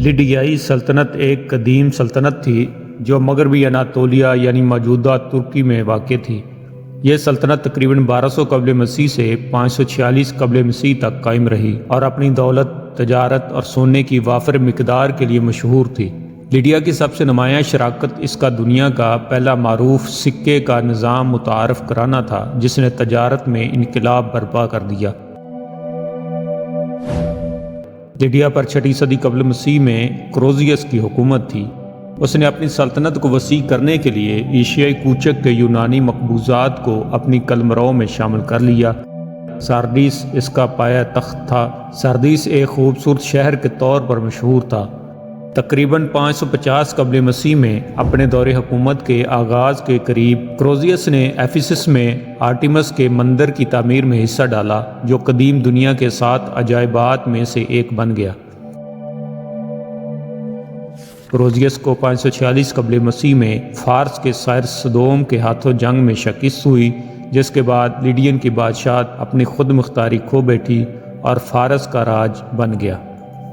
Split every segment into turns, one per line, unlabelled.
لیڈیائی سلطنت ایک قدیم سلطنت تھی جو مغربی اناطولیہ یعنی موجودہ ترکی میں واقع تھی۔ یہ سلطنت تقریباً 1200 قبل مسیح سے 546 قبل مسیح تک قائم رہی اور اپنی دولت، تجارت اور سونے کی وافر مقدار کے لیے مشہور تھی۔ لیڈیا کی سب سے نمایاں شراکت اس کا دنیا کا پہلا معروف سکے کا نظام متعارف کرانا تھا، جس نے تجارت میں انقلاب برپا کر دیا۔ لیڈیا پر 6 صدی قبل مسیح میں کروزیس کی حکومت تھی۔ اس نے اپنی سلطنت کو وسیع کرنے کے لیے ایشیائی کوچک کے یونانی مقبوضات کو اپنی قلمرو میں شامل کر لیا۔ سارڈیس اس کا پایہ تخت تھا۔ سارڈیس ایک خوبصورت شہر کے طور پر مشہور تھا۔ تقریباً 550 قبل مسیح میں اپنے دور حکومت کے آغاز کے قریب کروزیس نے ایفیسس میں آرٹیمس کے مندر کی تعمیر میں حصہ ڈالا، جو قدیم دنیا کے 7 عجائبات میں سے ایک بن گیا۔ کروزیس کو 546 قبل مسیح میں فارس کے سائر صدوم کے ہاتھوں جنگ میں شکست ہوئی، جس کے بعد لیڈین کی بادشاہت اپنی خود مختاری کھو بیٹھی اور فارس کا راج بن گیا۔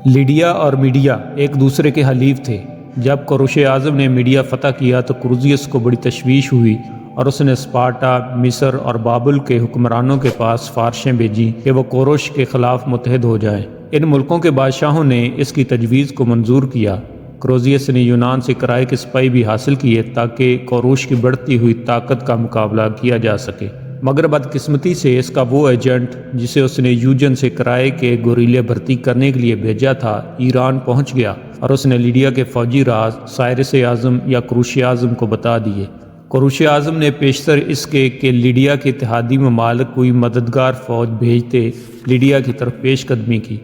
لیڈیا اور میڈیا ایک دوسرے کے حلیف تھے۔ جب کوروش اعظم نے میڈیا فتح کیا تو کروزیس کو بڑی تشویش ہوئی اور اس نے اسپارٹا، مصر اور بابل کے حکمرانوں کے پاس سفارشیں بھیجیں کہ وہ کوروش کے خلاف متحد ہو جائیں۔ ان ملکوں کے بادشاہوں نے اس کی تجویز کو منظور کیا۔ کروزیس نے یونان سے کرائے کے سپاہی بھی حاصل کیے تاکہ کوروش کی بڑھتی ہوئی طاقت کا مقابلہ کیا جا سکے، مگر بدقسمتی سے اس کا وہ ایجنٹ جسے اس نے یوجن سے کرائے کے گوریلے بھرتی کرنے کے لیے بھیجا تھا، ایران پہنچ گیا اور اس نے لیڈیا کے فوجی راز سائرس اعظم یا کوروش اعظم کو بتا دیے۔ کوروش اعظم نے پیشتر اس کے کہ لیڈیا کے اتحادی ممالک کوئی مددگار فوج بھیجتے لیڈیا کی طرف پیش قدمی کی۔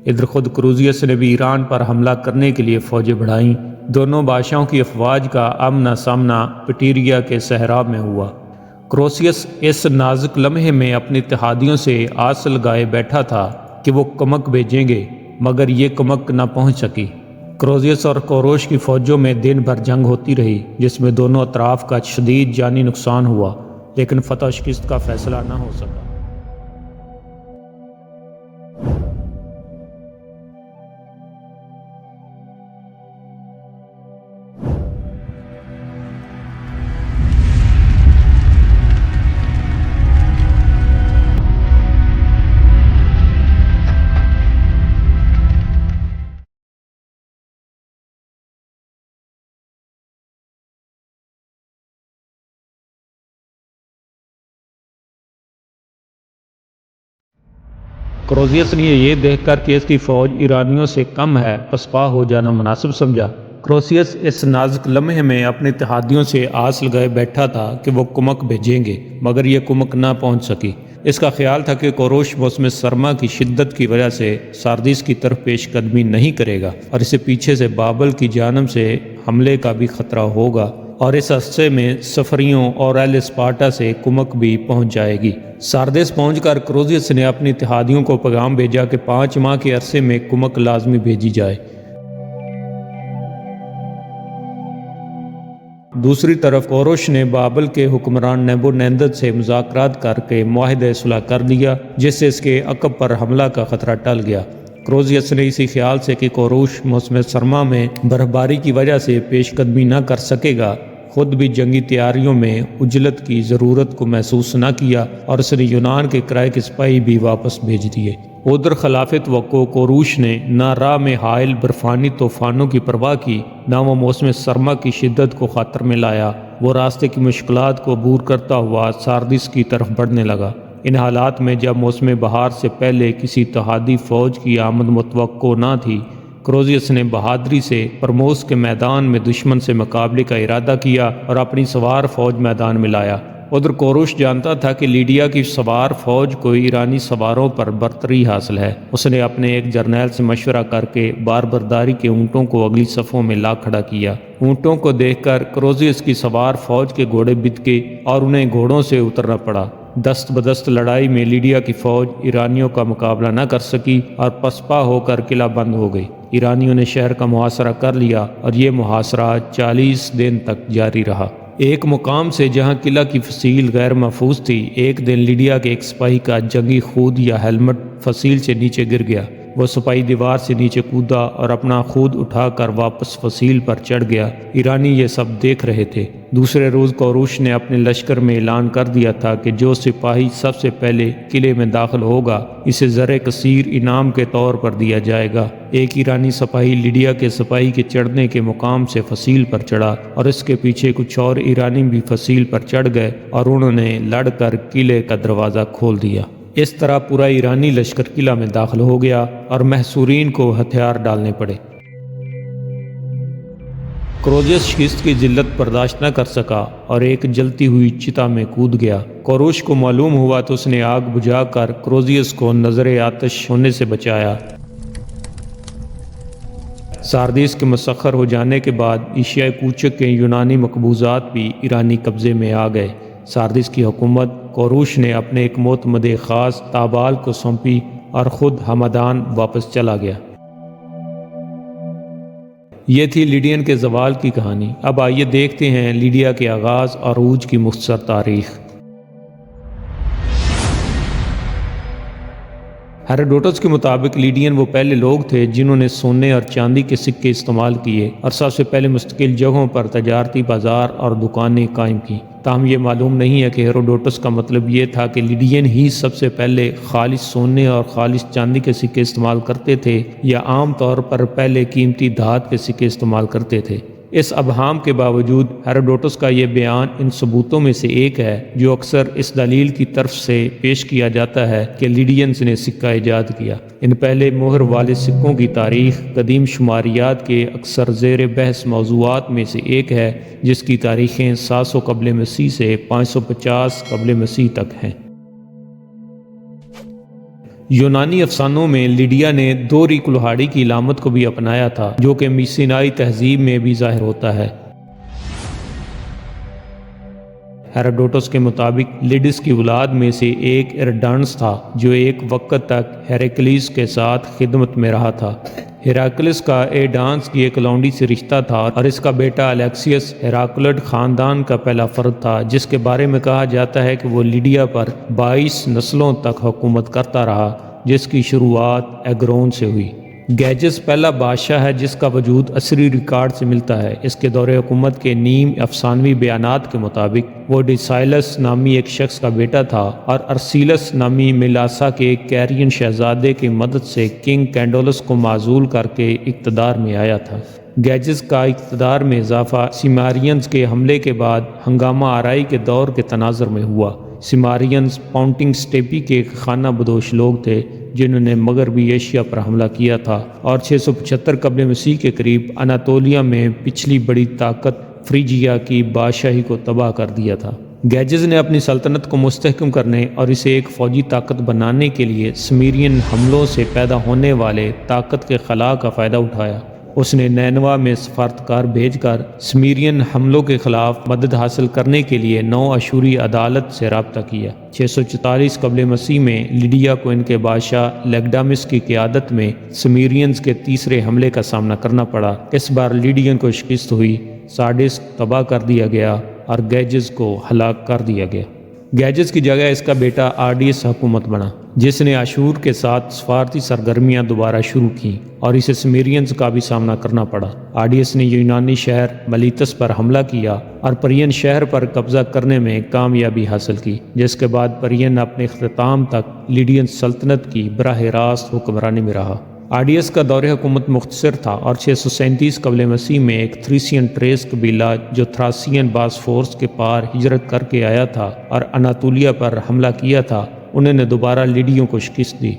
ادھر خود کروزیس نے بھی ایران پر حملہ کرنے کے لیے فوجیں بڑھائیں۔ دونوں بادشاہوں کی افواج کا آمنا سامنا پٹیریا کے صحرا میں ہوا۔ کروزیس اس نازک لمحے میں اپنے اتحادیوں سے آس لگائے بیٹھا تھا کہ وہ کمک بھیجیں گے، مگر یہ کمک نہ پہنچ سکی۔ کروزیس اور کوروش کی فوجوں میں دن بھر جنگ ہوتی رہی، جس میں دونوں اطراف کا شدید جانی نقصان ہوا، لیکن فتح و شکست کا فیصلہ نہ ہو سکا۔ کروزیس نے یہ دیکھ کر کہ اس کی فوج ایرانیوں سے کم ہے پسپا ہو جانا مناسب سمجھا۔ کروزیس اس نازک لمحے میں اپنے اتحادیوں سے آس لگائے بیٹھا تھا کہ وہ کمک بھیجیں گے، مگر یہ کمک نہ پہنچ سکی۔ اس کا خیال تھا کہ کوروش موسم سرما کی شدت کی وجہ سے ساردیس کی طرف پیش قدمی نہیں کرے گا اور اسے پیچھے سے بابل کی جانب سے حملے کا بھی خطرہ ہوگا، اور اس عرصے میں سفریوں اور اہل اسپارٹا سے کمک بھی پہنچ جائے گی۔ ساردیس پہنچ کر کروزیس نے اپنے اتحادیوں کو پیغام بھیجا کہ 5 ماہ کے عرصے میں کمک لازمی بھیجی جائے۔ دوسری طرف کوروش نے بابل کے حکمران نیبو-نیندر سے مذاکرات کر کے معاہدہ صلح کر دیا، جس سے اس کے عقب پر حملہ کا خطرہ ٹل گیا۔ کروزیس نے اسی خیال سے کہ کوروش موسم سرما میں برفباری کی وجہ سے پیش قدمی نہ کر سکے گا، خود بھی جنگی تیاریوں میں عجلت کی ضرورت کو محسوس نہ کیا اور اس نے یونان کے کرائے کے سپاہی بھی واپس بھیج دیے۔ ادھر خلاف توقع کوروش نے نہ راہ میں حائل برفانی طوفانوں کی پرواہ کی، نہ وہ موسم سرما کی شدت کو خاطر میں لایا۔ وہ راستے کی مشکلات کو عبور کرتا ہوا ساردیس کی طرف بڑھنے لگا۔ ان حالات میں جب موسم بہار سے پہلے کسی اتحادی فوج کی آمد متوقع نہ تھی، کروزیس نے بہادری سے پرموس کے میدان میں دشمن سے مقابلے کا ارادہ کیا اور اپنی سوار فوج میدان میں لایا۔ ادھر کوروش جانتا تھا کہ لیڈیا کی سوار فوج کو ایرانی سواروں پر برتری حاصل ہے۔ اس نے اپنے ایک جرنیل سے مشورہ کر کے باربرداری کے اونٹوں کو اگلی صفوں میں لا کھڑا کیا۔ اونٹوں کو دیکھ کر کروزیس کی سوار فوج کے گھوڑے بت گئے اور انہیں گھوڑوں سے اترنا پڑا۔ دست بدست لڑائی میں لیڈیا کی فوج ایرانیوں کا مقابلہ نہ کر سکی اور پسپا ہو کر قلعہ بند ہو گئی۔ ایرانیوں نے شہر کا محاصرہ کر لیا اور یہ محاصرہ 40 دن تک جاری رہا۔ ایک مقام سے جہاں قلعہ کی فصیل غیر محفوظ تھی، ایک دن لیڈیا کے ایک سپاہی کا جنگی خود یا ہیلمٹ فصیل سے نیچے گر گیا۔ وہ سپاہی دیوار سے نیچے کودا اور اپنا خود اٹھا کر واپس فصیل پر چڑھ گیا۔ ایرانی یہ سب دیکھ رہے تھے۔ دوسرے روز کوروش نے اپنے لشکر میں اعلان کر دیا تھا کہ جو سپاہی سب سے پہلے قلعے میں داخل ہوگا اسے زر کثیر انعام کے طور پر دیا جائے گا۔ ایک ایرانی سپاہی لیڈیا کے سپاہی کے چڑھنے کے مقام سے فصیل پر چڑھا اور اس کے پیچھے کچھ اور ایرانی بھی فصیل پر چڑھ گئے اور انہوں نے لڑ کر قلعے کا دروازہ کھول دیا۔ اس طرح پورا ایرانی لشکر قلعہ میں داخل ہو گیا اور محصورین کو ہتھیار ڈالنے پڑے۔ کروزیس شکست کی ذلت برداشت نہ کر سکا اور ایک جلتی ہوئی چتا میں کود گیا۔ کوروش کو معلوم ہوا تو اس نے آگ بجھا کر کروزیس کو نظر آتش ہونے سے بچایا۔ ساردیس کے مسخر ہو جانے کے بعد ایشیائے کوچک کے یونانی مقبوضات بھی ایرانی قبضے میں آ گئے۔ ساردیس کی حکومت کوروش نے اپنے ایک معتمد خاص تابال کو سونپی اور خود ہمدان واپس چلا گیا۔ یہ تھی لیڈین کے زوال کی کہانی۔ اب آئیے دیکھتے ہیں لیڈیا کے آغاز اور عروج کی مختصر تاریخ۔ ہیروڈوٹس کے مطابق لیڈین وہ پہلے لوگ تھے جنہوں نے سونے اور چاندی کے سکے استعمال کیے اور سب سے پہلے مستقل جگہوں پر تجارتی بازار اور دکانیں قائم کی۔ تاہم یہ معلوم نہیں ہے کہ ہیروڈوٹس کا مطلب یہ تھا کہ لیڈین ہی سب سے پہلے خالص سونے اور خالص چاندی کے سکے استعمال کرتے تھے یا عام طور پر پہلے قیمتی دھات کے سکے استعمال کرتے تھے۔ اس ابہام کے باوجود ہیروڈوٹس کا یہ بیان ان ثبوتوں میں سے ایک ہے جو اکثر اس دلیل کی طرف سے پیش کیا جاتا ہے کہ لیڈینز نے سکہ ایجاد کیا۔ ان پہلے مہر والے سکوں کی تاریخ قدیم شماریات کے اکثر زیر بحث موضوعات میں سے ایک ہے جس کی تاریخیں 700 قبل مسیح سے 550 قبل مسیح تک ہیں۔ یونانی افسانوں میں لیڈیا نے دوہری کلہاڑی کی علامت کو بھی اپنایا تھا جو کہ میسینائی تہذیب میں بھی ظاہر ہوتا ہے۔ ہیروڈوٹس کے مطابق لیڈس کی اولاد میں سے ایک ارڈانس تھا جو ایک وقت تک ہیراکلیس کے ساتھ خدمت میں رہا تھا۔ ہیراکلیس کا ایڈانس کی ایک لونڈی سے رشتہ تھا اور اس کا بیٹا الیکسیس ہیراکلڈ خاندان کا پہلا فرد تھا جس کے بارے میں کہا جاتا ہے کہ وہ لیڈیا پر 22 نسلوں تک حکومت کرتا رہا جس کی شروعات ایگرون سے ہوئی۔ گیجز پہلا بادشاہ ہے جس کا وجود عصری ریکارڈ سے ملتا ہے۔ اس کے دور حکومت کے نیم افسانوی بیانات کے مطابق وہ ڈیسائلس نامی ایک شخص کا بیٹا تھا اور ارسیلس نامی میلاسا کے کیرین شہزادے کی مدد سے کنگ کینڈولس کو معزول کر کے اقتدار میں آیا تھا۔ گیجز کا اقتدار میں اضافہ سیمارینز کے حملے کے بعد ہنگامہ آرائی کے دور کے تناظر میں ہوا۔ سیمارینز پونٹنگ سٹیپی کے خانہ بدوش لوگ تھے جنہوں نے مغربی ایشیا پر حملہ کیا تھا اور 675 قبل مسیح کے قریب اناتولیا میں پچھلی بڑی طاقت فریجیا کی بادشاہی کو تباہ کر دیا تھا۔ گیجز نے اپنی سلطنت کو مستحکم کرنے اور اسے ایک فوجی طاقت بنانے کے لیے سمیرین حملوں سے پیدا ہونے والے طاقت کے خلا کا فائدہ اٹھایا۔ اس نے نینوا میں سفارتکار بھیج کر سمیرین حملوں کے خلاف مدد حاصل کرنے کے لیے 9 اشوری عدالت سے رابطہ کیا۔ 644 قبل مسیح میں لیڈیا کو ان کے بادشاہ لیگڈامس کی قیادت میں سمیرینز کے تیسرے حملے کا سامنا کرنا پڑا۔ اس بار لیڈین کو شکست ہوئی، سارڈس تباہ کر دیا گیا اور گیجز کو ہلاک کر دیا گیا۔ گیجز کی جگہ اس کا بیٹا آرڈیس حکومت بنا جس نے اشور کے ساتھ سفارتی سرگرمیاں دوبارہ شروع کیں اور اسے سمیرینز کا بھی سامنا کرنا پڑا۔ آرڈیس نے یونانی شہر ملیتس پر حملہ کیا اور پرین شہر پر قبضہ کرنے میں کامیابی حاصل کی جس کے بعد پرین اپنے اختتام تک لیڈین سلطنت کی براہ راست حکمرانی میں رہا۔ آرڈیس کا دور حکومت مختصر تھا اور 637 قبل مسیح میں ایک تھریسین ٹریس قبیلہ جو تھراسین باسفورس کے پار ہجرت کر کے آیا تھا اور اناتولیا پر حملہ کیا تھا، انہوں نے دوبارہ لیڈیوں کو شکست دی۔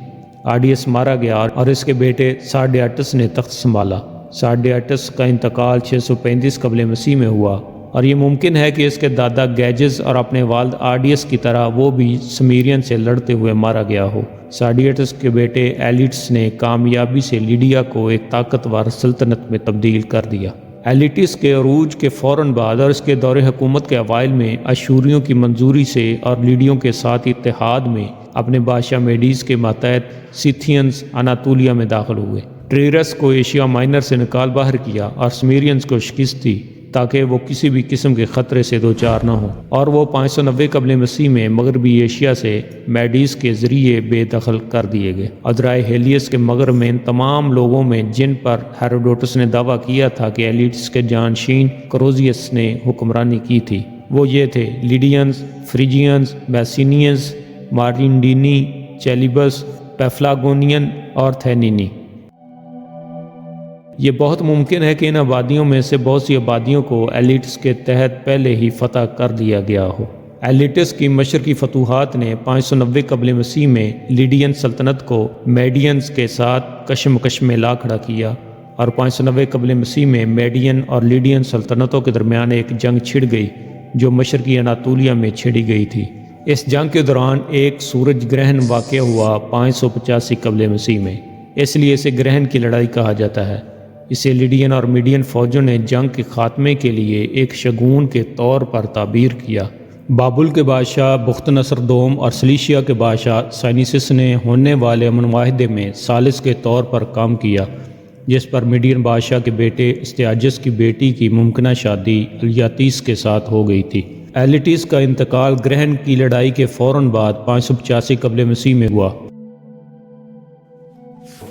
آرڈیس مارا گیا اور اس کے بیٹے سارڈیاٹس نے تخت سنبھالا۔ سارڈیاٹس کا انتقال 635 قبل مسیح میں ہوا اور یہ ممکن ہے کہ اس کے دادا گیجز اور اپنے والد آرڈیس کی طرح وہ بھی سمیرین سے لڑتے ہوئے مارا گیا ہو۔ سارڈیاٹس کے بیٹے ایلیٹس نے کامیابی سے لیڈیا کو ایک طاقتور سلطنت میں تبدیل کر دیا۔ ایلیٹس کے عروج کے فوراً بعد اور اس کے دور حکومت کے اوائل میں اشوریوں کی منظوری سے اور لیڈیوں کے ساتھ اتحاد میں اپنے بادشاہ میڈیز کے ماتحت سیتھینز اناتولیا میں داخل ہوئے۔ ٹریرس کو ایشیا مائنر سے نکال باہر کیا اور سمیرینز کو شکست دی۔ تاکہ وہ کسی بھی قسم کے خطرے سے دوچار نہ ہوں، اور وہ 590 قبل مسیح میں مغربی ایشیا سے میڈیز کے ذریعے بے دخل کر دیے گئے۔ ادرائے ہیلیس کے مغرب میں ان تمام لوگوں میں جن پر ہیروڈوٹس نے دعویٰ کیا تھا کہ ایلیٹس کے جانشین کروزیس نے حکمرانی کی تھی، وہ یہ تھے: لیڈینز، فریجینز، میسینینز، مارینڈینی، چیلیبس، پیفلاگونین اور تھینینی۔ یہ بہت ممکن ہے کہ ان آبادیوں میں سے بہت سی آبادیوں کو ایلیٹس کے تحت پہلے ہی فتح کر لیا گیا ہو۔ ایلیٹس کی مشرقی فتوحات نے 590 قبل مسیح میں لیڈین سلطنت کو میڈینز کے ساتھ کشمکش میں لا کھڑا کیا، اور 590 قبل مسیح میں میڈین اور لیڈین سلطنتوں کے درمیان ایک جنگ چھڑ گئی جو مشرقی اناطولیہ میں چھڑی گئی تھی۔ اس جنگ کے دوران ایک سورج گرہن واقع ہوا 585 قبل مسیح میں، اس لیے اسے گرہن کی لڑائی کہا جاتا ہے۔ اسے لیڈین اور میڈین فوجوں نے جنگ کے خاتمے کے لیے ایک شگون کے طور پر تعبیر کیا۔ بابل کے بادشاہ بخت نصر دوم اور سلیشیا کے بادشاہ سائنیسس نے ہونے والے امن معاہدے میں ثالث کے طور پر کام کیا، جس پر میڈین بادشاہ کے بیٹے استیاجس کی بیٹی کی ممکنہ شادی الیاتیس کے ساتھ ہو گئی تھی۔ ایلیٹس کا انتقال گرہن کی لڑائی کے فوراً بعد 585 قبل مسیح میں ہوا۔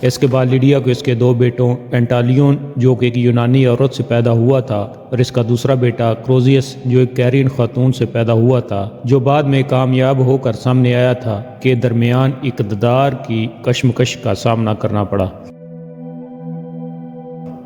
اس کے بعد لیڈیا کو اس کے دو بیٹوں پینٹالیون جو کہ ایک یونانی عورت سے پیدا ہوا تھا، اور اس کا دوسرا بیٹا کروزیس جو ایک کیرین خاتون سے پیدا ہوا تھا، جو بعد میں کامیاب ہو کر سامنے آیا تھا، کے درمیان اقتدار کی کشمکش کا سامنا کرنا پڑا۔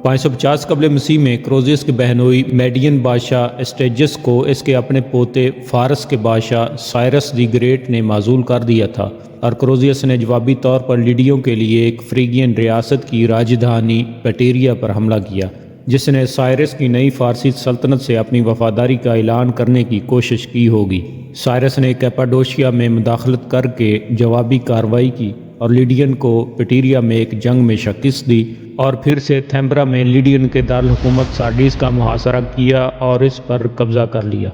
550 قبل مسیح میں کروزیس کے بہنوئی میڈین بادشاہ اسٹیجس کو اس کے اپنے پوتے فارس کے بادشاہ سائرس دی گریٹ نے معزول کر دیا تھا، اور کروزیس نے جوابی طور پر لیڈیوں کے لیے ایک فریگین ریاست کی راجدھانی پیٹیریا پر حملہ کیا، جس نے سائرس کی نئی فارسی سلطنت سے اپنی وفاداری کا اعلان کرنے کی کوشش کی ہوگی۔ سائرس نے کیپاڈوشیا میں مداخلت کر کے جوابی کارروائی کی اور لیڈین کو پیٹیریا میں ایک جنگ میں شکست دی، اور پھر سے تھیمبرا میں لیڈین کے دارالحکومت سارڈیس کا محاصرہ کیا اور اس پر قبضہ کر لیا۔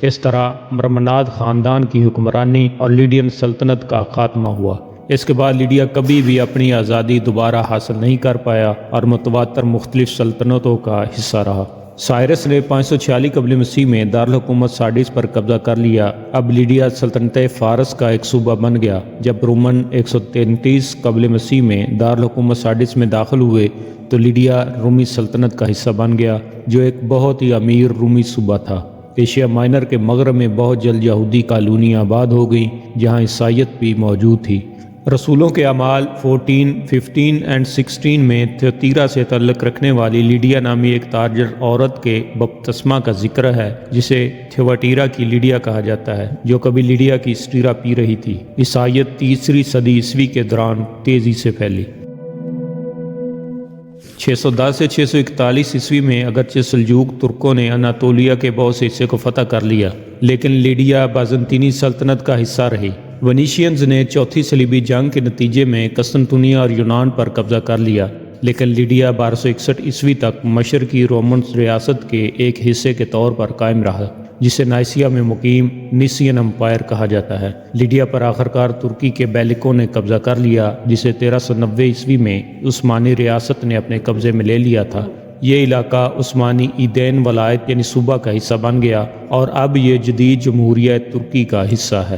اس طرح مرمناد خاندان کی حکمرانی اور لیڈین سلطنت کا خاتمہ ہوا۔ اس کے بعد لیڈیا کبھی بھی اپنی آزادی دوبارہ حاصل نہیں کر پایا اور متواتر مختلف سلطنتوں کا حصہ رہا۔ سائرس نے 546 قبل مسیح میں دارالحکومت سارڈیس پر قبضہ کر لیا۔ اب لیڈیا سلطنت فارس کا ایک صوبہ بن گیا۔ جب رومن 133 قبل مسیح میں دارالحکومت سارڈیس میں داخل ہوئے تو لیڈیا رومی سلطنت کا حصہ بن گیا، جو ایک بہت ہی امیر رومی صوبہ تھا۔ ایشیا مائنر کے مغرب میں بہت جلد یہودی کالونیاں آباد ہو گئیں جہاں عیسائیت بھی موجود تھی۔ رسولوں کے اعمال 14، 15 اور 16 میں تھیوتیرا سے تعلق رکھنے والی لیڈیا نامی ایک تاجر عورت کے بپتسمہ کا ذکر ہے، جسے تھیواتیرا کی لیڈیا کہا جاتا ہے، جو کبھی لیڈیا کی اسٹیرا پی رہی تھی۔ عیسائیت 3 صدی عیسوی کے دوران تیزی سے پھیلی۔ 610 سے 641 عیسوی میں اگرچہ سلجوق ترکوں نے اناطولیہ کے بہت سے حصے کو فتح کر لیا، لیکن لیڈیا بازنطینی سلطنت کا حصہ رہی۔ ونیشینز نے چوتھی صلیبی جنگ کے نتیجے میں قسطنطنیہ اور یونان پر قبضہ کر لیا، لیکن لیڈیا 1261 عیسوی تک مشرقی رومن ریاست کے ایک حصے کے طور پر قائم رہا، جسے نائسیا میں مقیم نیسین امپائر کہا جاتا ہے۔ لیڈیا پر آخرکار ترکی کے بیلکوں نے قبضہ کر لیا، جسے 1390 عیسوی میں عثمانی ریاست نے اپنے قبضے میں لے لیا تھا۔ یہ علاقہ عثمانی ایدین ولایت یعنی صوبہ کا حصہ بن گیا، اور اب یہ جدید جمہوریہ ترکی کا حصہ ہے۔